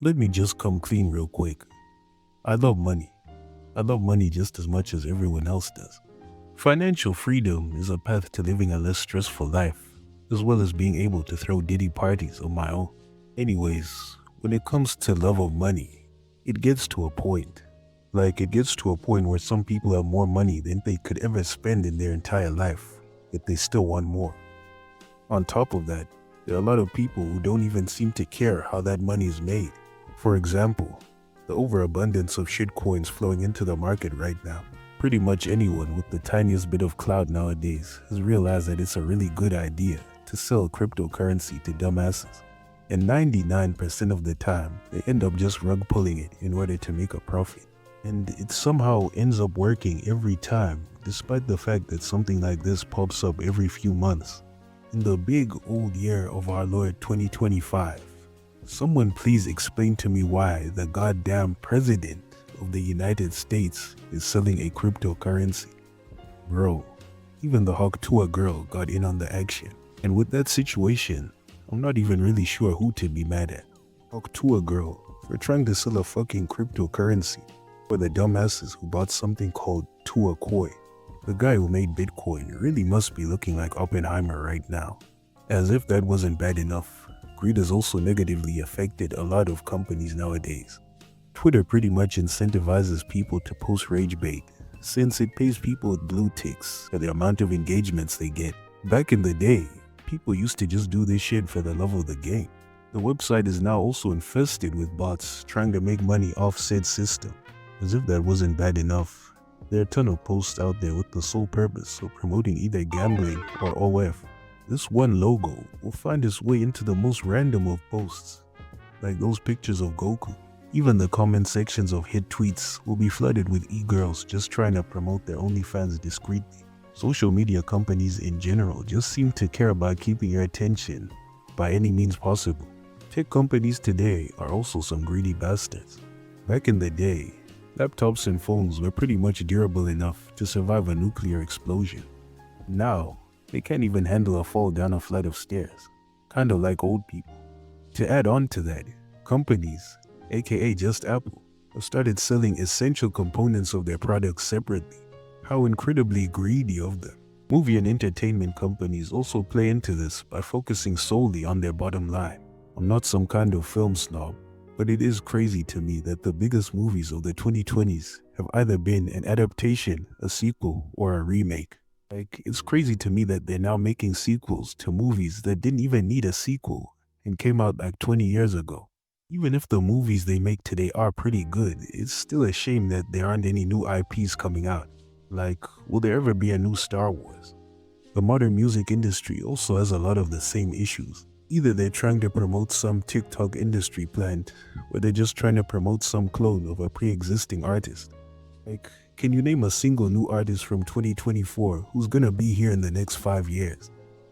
Let me just come clean real quick. I love money. I love money just as much as everyone else does. Financial freedom is a path to living a less stressful life, as well as being able to throw diddy parties on my own. Anyways, when it comes to love of money, it gets to a point. It gets to a point where some people have more money than they could ever spend in their entire life, yet they still want more. On top of that, there are a lot of people who don't even seem to care how that money is made. For example, the overabundance of shitcoins flowing into the market right now. Pretty much anyone with the tiniest bit of clout nowadays has realized that it's a really good idea to sell cryptocurrency to dumbasses. And 99% of the time, they end up just rug pulling it in order to make a profit. And it somehow ends up working every time, despite the fact that something like this pops up every few months. In the big old year of our Lord 2025, someone please explain to me why the goddamn president of the United States is selling a cryptocurrency. Bro, even the Hawk Tua girl got in on the action. And with that situation, I'm not even really sure who to be mad at. Hawk Tua girl for trying to sell a fucking cryptocurrency, or the dumbasses who bought something called Tua Koi. The guy who made Bitcoin really must be looking like Oppenheimer right now. As if that wasn't bad enough, greed has also negatively affected a lot of companies nowadays. Twitter pretty much incentivizes people to post rage bait, since it pays people with blue ticks for the amount of engagements they get. Back in the day, people used to just do this shit for the love of the game. The website is now also infested with bots trying to make money off said system. As if that wasn't bad enough, there are a ton of posts out there with the sole purpose of promoting either gambling or OF. This one logo will find its way into the most random of posts, like those pictures of Goku. Even the comment sections of hit tweets will be flooded with e-girls just trying to promote their OnlyFans discreetly. Social media companies in general just seem to care about keeping your attention by any means possible. Tech companies today are also some greedy bastards. Back in the day, laptops and phones were pretty much durable enough to survive a nuclear explosion. Now, they can't even handle a fall down a flight of stairs, kinda like old people. To add on to that, companies, aka just Apple, have started selling essential components of their products separately. How incredibly greedy of them. Movie and entertainment companies also play into this by focusing solely on their bottom line. I'm not some kind of film snob, but it is crazy to me that the biggest movies of the 2020s have either been an adaptation, a sequel, or a remake. It's crazy to me that they're now making sequels to movies that didn't even need a sequel and came out like 20 years ago. Even if the movies they make today are pretty good, it's still a shame that there aren't any new IPs coming out. Will there ever be a new Star Wars? The modern music industry also has a lot of the same issues. Either they're trying to promote some TikTok industry plant, or they're just trying to promote some clone of a pre-existing artist. Can you name a single new artist from 2024 who's gonna be here in the next 5 years?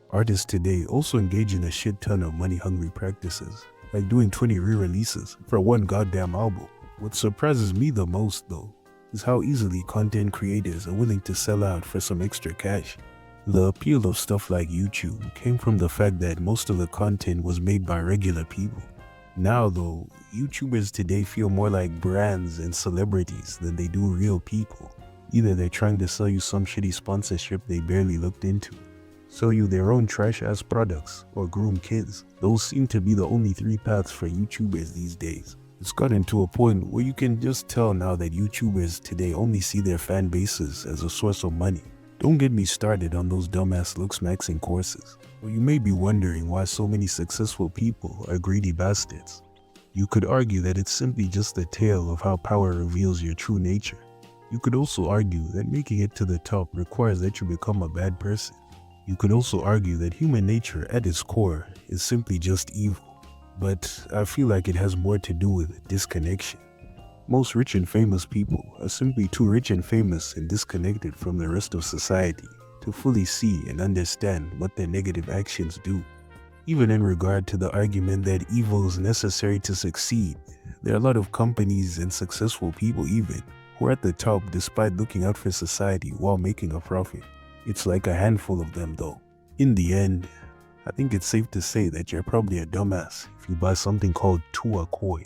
Artists today also engage in a shit ton of money-hungry practices, like doing 20 re-releases for one goddamn album. What surprises me the most, though, is how easily content creators are willing to sell out for some extra cash. The appeal of stuff like YouTube came from the fact that most of the content was made by regular people. Now though, YouTubers today feel more like brands and celebrities than they do real people. Either they're trying to sell you some shitty sponsorship they barely looked into, sell you their own trash-ass products, or groom kids. Those seem to be the only three paths for YouTubers these days. It's gotten to a point where you can just tell now that YouTubers today only see their fan bases as a source of money. Don't get me started on those dumbass looks maxing courses. Or you may be wondering why so many successful people are greedy bastards. You could argue that it's simply just a tale of how power reveals your true nature. You could also argue that making it to the top requires that you become a bad person. You could also argue that human nature at its core is simply just evil. But I feel like it has more to do with disconnection. Most rich and famous people are simply too rich and famous and disconnected from the rest of society to fully see and understand what their negative actions do. Even in regard to the argument that evil is necessary to succeed, there are a lot of companies and successful people even who are at the top despite looking out for society while making a profit. It's like a handful of them though. In the end, I think it's safe to say that you're probably a dumbass if you buy something called Tua Koi.